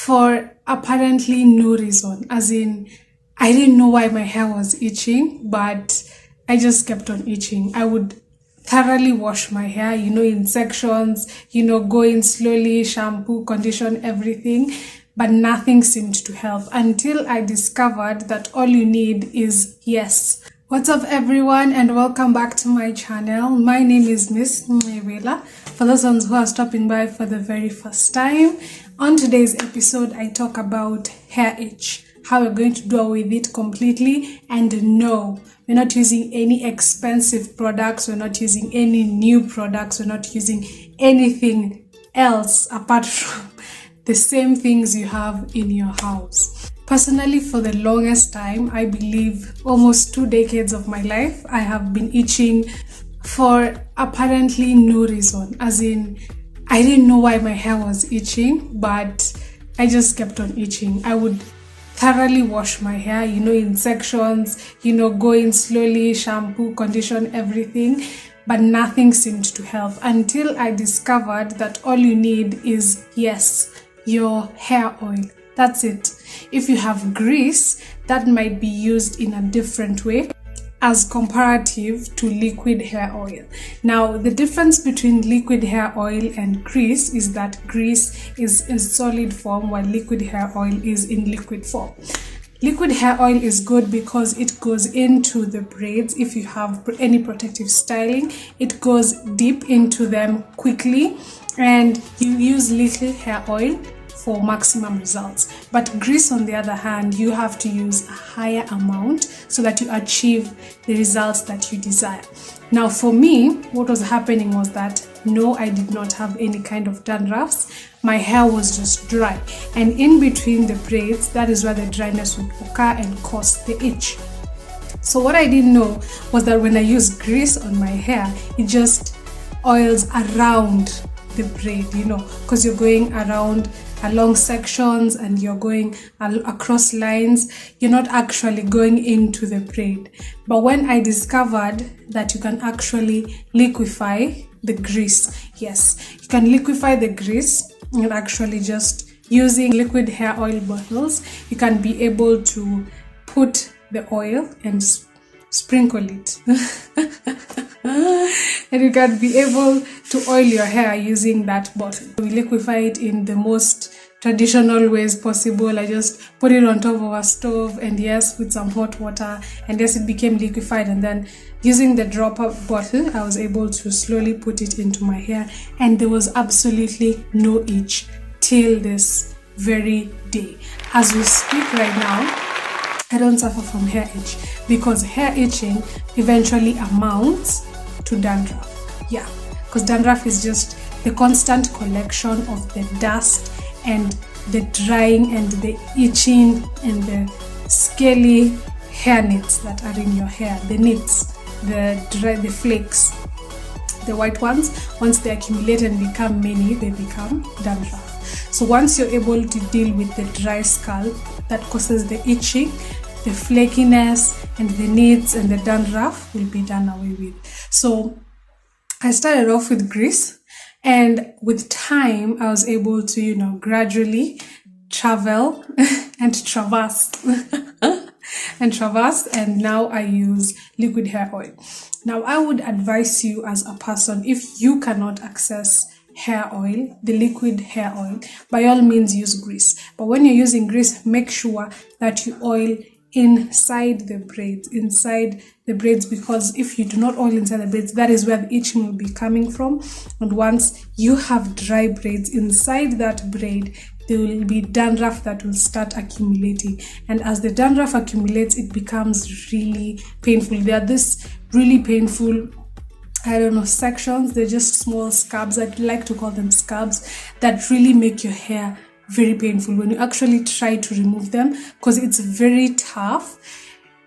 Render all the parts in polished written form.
for apparently no reason. As in, I didn't know why my hair was itching, but I just kept on itching. I would thoroughly wash my hair, in sections, go in slowly, shampoo, condition, everything, but nothing seemed to help until I discovered that all you need is yes. What's up everyone, and welcome back to my channel. My name is Miss Mwewela. For those ones who are stopping by for the very first time, on today's episode I talk about hair itch, how we're going to do away with it completely. And no, we're not using any expensive products, we're not using any new products, we're not using anything else apart from the same things you have in your house. Personally, for the longest time, I believe almost 2 decades of my life, I have been itching for apparently no reason. As in, I didn't know why my hair was itching, but I just kept on itching. I would thoroughly wash my hair, in sections, go in slowly, shampoo, condition, everything, but nothing seemed to help until I discovered that all you need is, yes, your hair oil. That's it. If you have grease, that might be used in a different way as comparative to liquid hair oil. Now, the difference between liquid hair oil and grease is that grease is in solid form while liquid hair oil is in liquid form. Liquid hair oil is good because it goes into the braids. If you have any protective styling, it goes deep into them quickly, and you use little hair oil for maximum results. But grease, on the other hand, you have to use a higher amount so that you achieve the results that you desire. Now, for me, what was happening was that no, I did not have any kind of dandruffs. My hair was just dry, and in between the braids, that is where the dryness would occur and cause the itch. So what I didn't know was that when I use grease on my hair, it just oils around the braid, because you're going around along sections and you're going across lines, you're not actually going into the braid. But when I discovered that you can actually liquefy the grease, yes, you can liquefy the grease, and actually just using liquid hair oil bottles, you can be able to put the oil and sprinkle it. And you can be able to oil your hair using that bottle. We liquefy it in the most traditional ways possible. I just put it on top of a stove, and yes, with some hot water, and yes, it became liquefied. And then using the dropper bottle, I was able to slowly put it into my hair, and there was absolutely no itch till this very day. As we speak right now, I don't suffer from hair itch, because hair itching eventually amounts to dandruff. Yeah, because dandruff is just the constant collection of the dust and the drying and the itching and the scaly hair nits that are in your hair. The nits, the flakes, the white ones, once they accumulate and become many, they become dandruff. So once you're able to deal with the dry scalp that causes the itching, the flakiness and the nits and the dandruff will be done away with. So I started off with grease, and with time I was able to, gradually travel and traverse and now I use liquid hair oil. Now, I would advise you as a person, if you cannot access hair oil, the liquid hair oil, by all means use grease. But when you're using grease, make sure that you oil inside the braids, because if you do not oil inside the braids, that is where the itching will be coming from. And once you have dry braids, inside that braid there will be dandruff that will start accumulating, and as the dandruff accumulates, it becomes really painful. There are this really painful, sections. They're just small scabs. I'd like to call them scabs, that really make your hair very painful when you actually try to remove them, because it's very tough.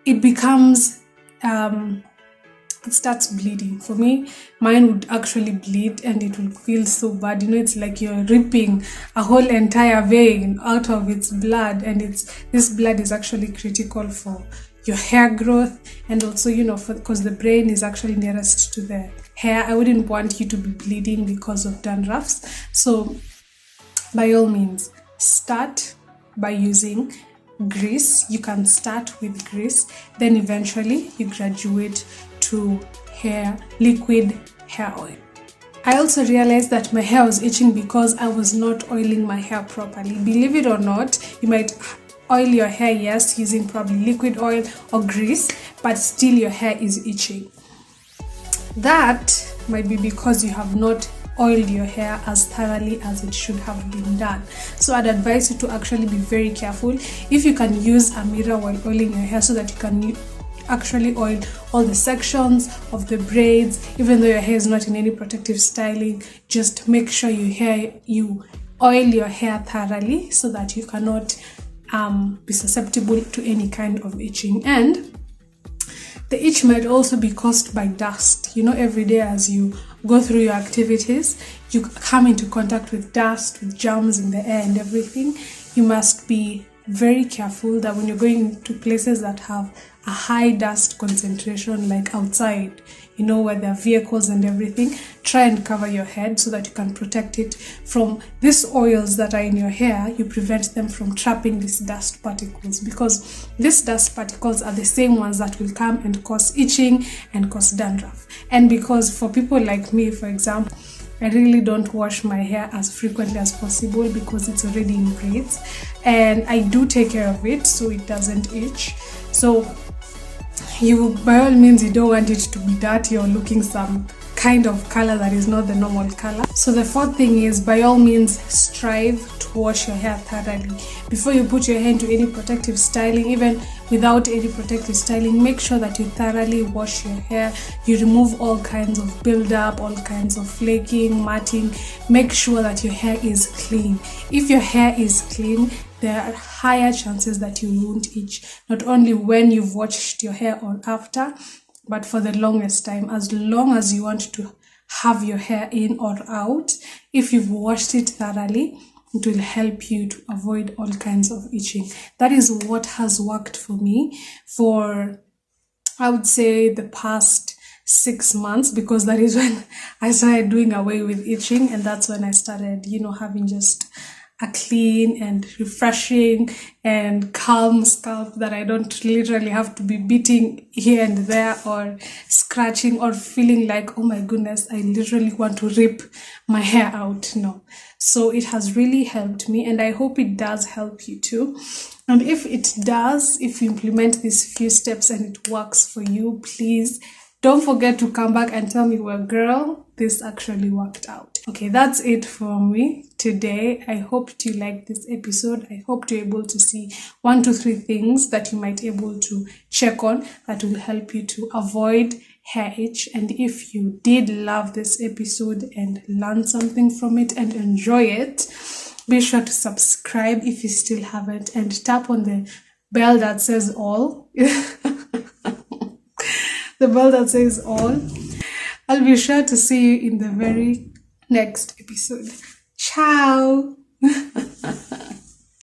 It becomes it starts bleeding. For me, mine would actually bleed and it will feel so bad. It's like you're ripping a whole entire vein out of its blood, and this blood is actually critical for your hair growth, and also because the brain is actually nearest to the hair. I wouldn't want you to be bleeding because of dandruffs. So by all means, start by using grease. You can start with grease, then eventually you graduate to liquid hair oil. I also realized that my hair was itching because I was not oiling my hair properly. Believe it or not, you might oil your hair, yes, using probably liquid oil or grease, but still your hair is itching. That might be because you have not oiled your hair as thoroughly as it should have been done. So I'd advise you to actually be very careful. If you can use a mirror while oiling your hair so that you can actually oil all the sections of the braids, even though your hair is not in any protective styling, just make sure you oil your hair thoroughly so that you cannot be susceptible to any kind of itching. And the itch might also be caused by dust. Every day as you go through your activities, you come into contact with dust, with germs in the air and everything. You must be very careful that when you're going to places that have a high dust concentration, like outside, where there are vehicles and everything, try and cover your head so that you can protect it from these oils that are in your hair. You prevent them from trapping these dust particles, because these dust particles are the same ones that will come and cause itching and cause dandruff. And because for people like me, for example, I really don't wash my hair as frequently as possible because it's already in braids, and I do take care of it so it doesn't itch. So by all means, you don't want it to be dirty or looking some kind of color that is not the normal color. So the fourth thing is, by all means, strive to wash your hair thoroughly. Before you put your hair into any protective styling, even without any protective styling, make sure that you thoroughly wash your hair. You remove all kinds of buildup, all kinds of flaking, matting. Make sure that your hair is clean. If your hair is clean, there are higher chances that you won't itch, not only when you've washed your hair or after, but for the longest time. As long as you want to have your hair in or out, if you've washed it thoroughly, it will help you to avoid all kinds of itching. That is what has worked for me for, I would say, the past 6 months, because that is when I started doing away with itching, and that's when I started, having just a clean and refreshing and calm scalp that I don't literally have to be beating here and there or scratching or feeling like, oh my goodness, I literally want to rip my hair out. No. So it has really helped me, and I hope it does help you too. And if it does, if you implement these few steps and it works for you, please don't forget to come back and tell me, well, girl, this actually worked out. Okay, that's it for me today. I hope you liked this episode. I hope you're able to see 1 to 3 things that you might be able to check on that will help you to avoid hair itch. And if you did love this episode and learn something from it and enjoy it, be sure to subscribe if you still haven't, and tap on the bell that says all. The bell that says all. I'll be sure to see you in the very next episode. Ciao!